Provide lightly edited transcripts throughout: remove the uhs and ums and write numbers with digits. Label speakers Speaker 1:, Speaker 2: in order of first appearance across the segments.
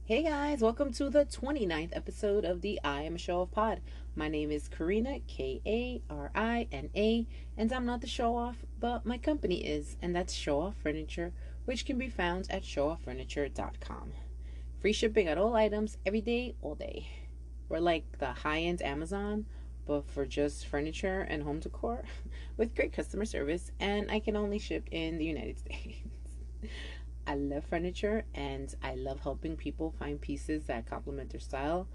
Speaker 1: Hey guys, welcome to the 29th episode of the I Am a Show Off Pod. My name is Karina, Karina, and I'm not the show off, but my company is, and that's Show Off Furniture, which can be found at showoffurniture.com. Free shipping on all items every day, all day. We're like the high end Amazon, but for just furniture and home decor with great customer service, and I can only ship in the United States. I love furniture and I love helping people find pieces that complement their style.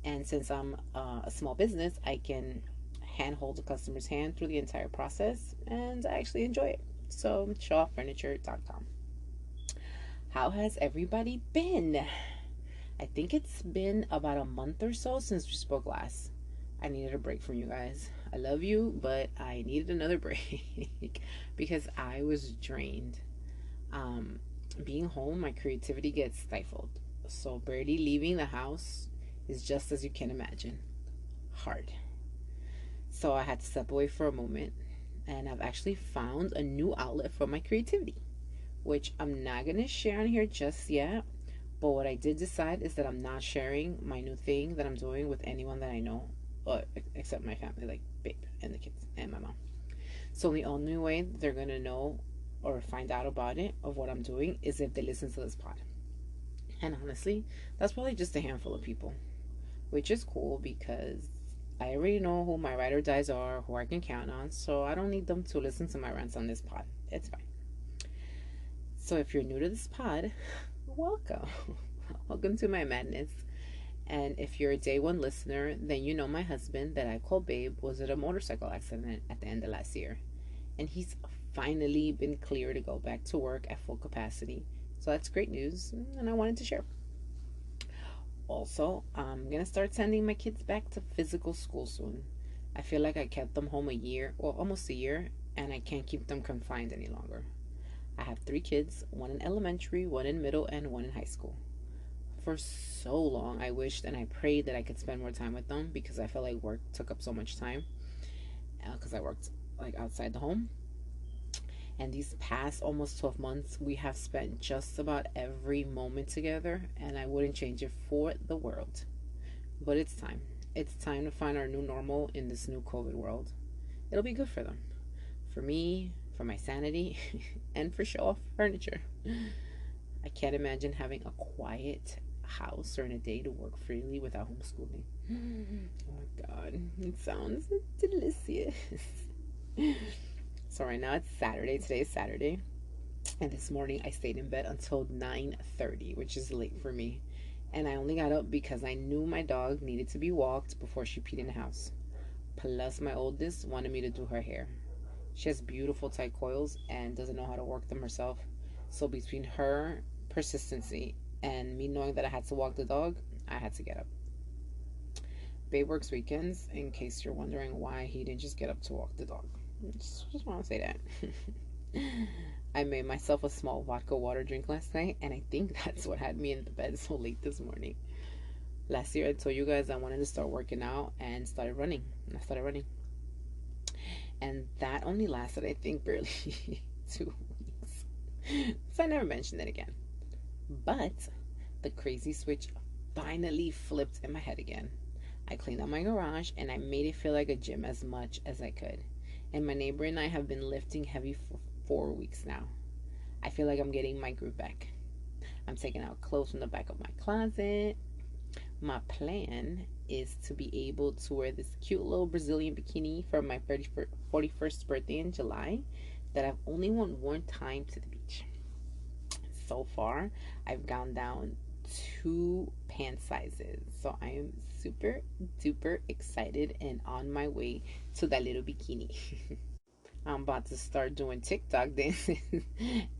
Speaker 1: And since I'm a small business, I can handhold the customer's hand through the entire process and I actually enjoy it. So, showoffurniture.com. How has everybody been? I think it's been about a month or so since we spoke last. I needed a break from you guys. I love you, but I needed another break because I was drained. Um, Being home, my creativity gets stifled. So, barely leaving the house is just as you can imagine hard. So, I had to step away for a moment, and I've actually found a new outlet for my creativity, which I'm not going to share on here just yet. But what I did decide is that I'm not sharing my new thing that I'm doing with anyone that I know, except my family, like Babe and the kids and my mom. So, the only way they're going to know or find out about it, of what I'm doing, is if they listen to this pod. And honestly, that's probably just a handful of people, which is cool because I already know who my ride or dies are, who I can count on, so I don't need them to listen to my rants on this pod. It's fine. So if you're new to this pod, welcome. Welcome to my madness. And if you're a day one listener, then you know my husband, that I call Babe, was at a motorcycle accident at the end of last year. And he's finally been cleared to go back to work at full capacity. So that's great news, and I wanted to share. Also, I'm gonna start sending my kids back to physical school soon. I feel like I kept them home a year, or almost a year, and I can't keep them confined any longer. I have three kids, one in elementary, one in middle, and one in high school. For so long, I wished and I prayed that I could spend more time with them because I felt like work took up so much time because I worked like outside the home. And these past almost 12 months, we have spent just about every moment together, and I wouldn't change it for the world. But it's time. It's time to find our new normal in this new COVID world. It'll be good for them, for me, for my sanity, and for show off furniture. I can't imagine having a quiet house during a day to work freely without homeschooling. Oh my god, it sounds delicious. So right now it's Saturday. Today is Saturday. And this morning I stayed in bed until 9:30, which is late for me. And I only got up because I knew my dog needed to be walked before she peed in the house. Plus my oldest wanted me to do her hair. She has beautiful tight coils and doesn't know how to work them herself. So between her persistency and me knowing that I had to walk the dog, I had to get up. Babe works weekends, in case you're wondering why he didn't just get up to walk the dog. Just want to say that. I made myself a small vodka water drink last night, and I think that's what had me in the bed so late this morning. Last year, I told you guys I wanted to start working out and started running. I started running. And that only lasted, I think, barely 2 weeks. So I never mentioned it again. But the crazy switch finally flipped in my head again. I cleaned out my garage and I made it feel like a gym as much as I could. And my neighbor and I have been lifting heavy for 4 weeks now. I feel like I'm getting my groove back. I'm taking out clothes from the back of my closet. My plan is to be able to wear this cute little Brazilian bikini for my 41st birthday in July that I've only worn one time to the beach. So far, I've gone down 2 pant sizes. So I am super duper excited and on my way to that little bikini. I'm about to start doing TikTok dances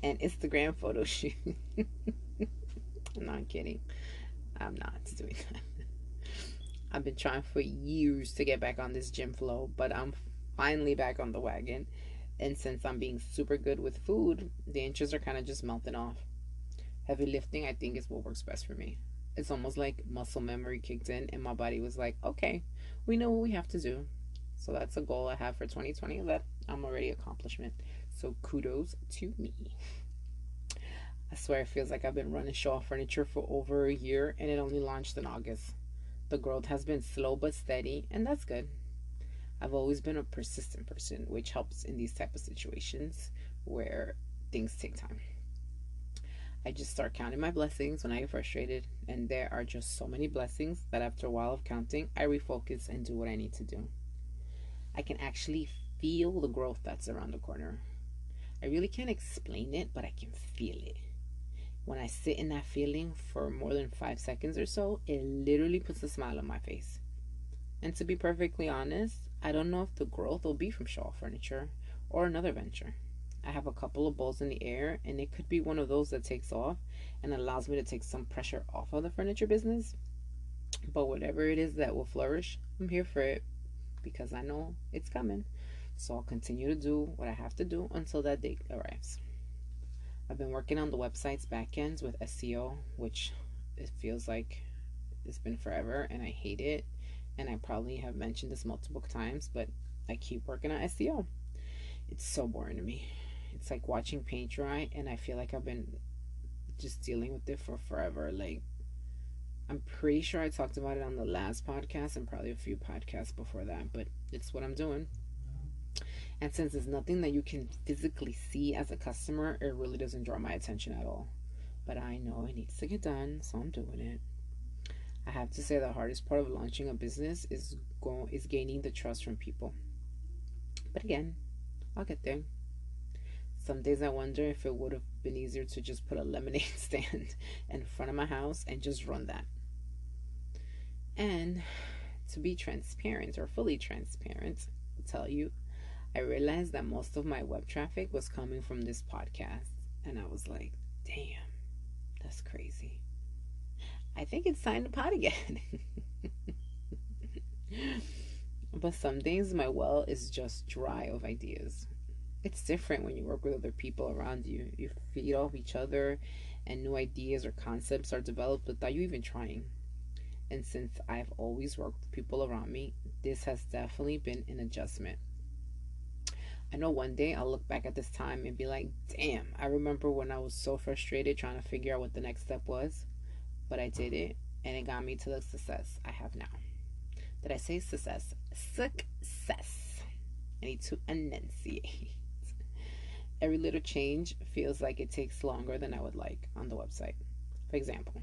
Speaker 1: and Instagram photo shoots. I'm not kidding. I'm not doing that. I've been trying for years to get back on this gym flow, but I'm finally back on the wagon. And since I'm being super good with food, the inches are kind of just melting off. Heavy lifting, I think, is what works best for me. It's almost like muscle memory kicked in, and my body was like, okay, we know what we have to do. So that's a goal I have for 2020 that I'm already accomplishment. So kudos to me. I swear it feels like I've been running Shaw Furniture for over a year and it only launched in August. The growth has been slow but steady, and that's good. I've always been a persistent person, which helps in these type of situations where things take time. I just start counting my blessings when I get frustrated, and there are just so many blessings that after a while of counting, I refocus and do what I need to do. I can actually feel the growth that's around the corner. I really can't explain it, but I can feel it. When I sit in that feeling for more than 5 seconds or so, it literally puts a smile on my face. And to be perfectly honest, I don't know if the growth will be from Shaw Furniture or another venture. I have a couple of balls in the air, and it could be one of those that takes off and allows me to take some pressure off of the furniture business. But whatever it is that will flourish, I'm here for it because I know it's coming. So I'll continue to do what I have to do until that day arrives. I've been working on the website's backends with SEO, which it feels like it's been forever and I hate it. And I probably have mentioned this multiple times, but I keep working on SEO. It's so boring to me. It's like watching paint dry, and I feel like I've been just dealing with it for forever. Like, I'm pretty sure I talked about it on the last podcast and probably a few podcasts before that, but it's what I'm doing. And since it's nothing that you can physically see as a customer, it really doesn't draw my attention at all. But I know it needs to get done, so I'm doing it. I have to say the hardest part of launching a business is gaining the trust from people. But again, I'll get there. Some days I wonder if it would have been easier to just put a lemonade stand in front of my house and just run that. And to be transparent or fully transparent, I'll tell you, I realized that most of my web traffic was coming from this podcast. And I was like, damn, that's crazy. I think it's time to pod again. But some days my well is just dry of ideas. It's different when you work with other people around you. You feed off each other, and new ideas or concepts are developed without you even trying. And since I've always worked with people around me, this has definitely been an adjustment. I know one day I'll look back at this time and be like, damn, I remember when I was so frustrated trying to figure out what the next step was. But I did it, and it got me to the success I have now. Did I say success? Success. I need to enunciate. Every little change feels like it takes longer than I would like on the website. For example,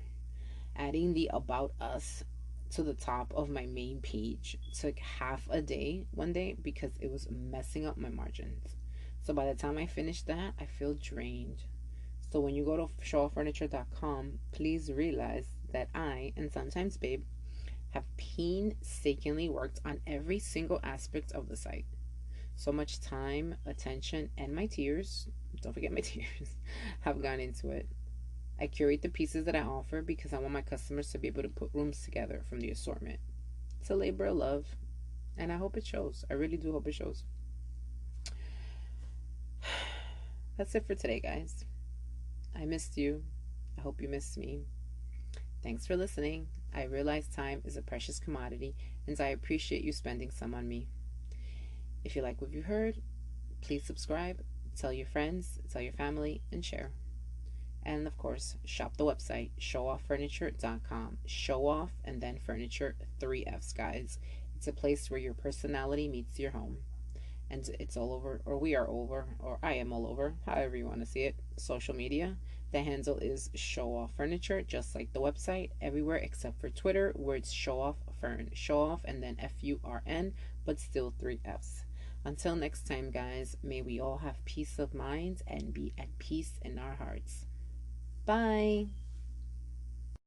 Speaker 1: adding the About Us to the top of my main page took half a day one day because it was messing up my margins. So by the time I finished that, I feel drained. So when you go to shawfurniture.com, please realize that I, and sometimes Babe, have painstakingly worked on every single aspect of the site. So much time, attention, and my tears, don't forget my tears, have gone into it. I curate the pieces that I offer because I want my customers to be able to put rooms together from the assortment. It's a labor of love, and I hope it shows. I really do hope it shows. That's it for today, guys. I missed you. I hope you missed me. Thanks for listening. I realize time is a precious commodity, and I appreciate you spending some on me. If you like what you heard, please subscribe, tell your friends, tell your family, and share. And of course, shop the website, showoffurniture.com. Show off and then furniture, 3 F's, guys. It's a place where your personality meets your home. And it's all over, or we are over, or I am all over, however you want to see it, social media. The handle is Show Off Furniture, just like the website, everywhere except for Twitter, where it's Show Off Furn. Show Off and then FURN, but still 3 F's. Until next time, guys, may we all have peace of mind and be at peace in our hearts. Bye.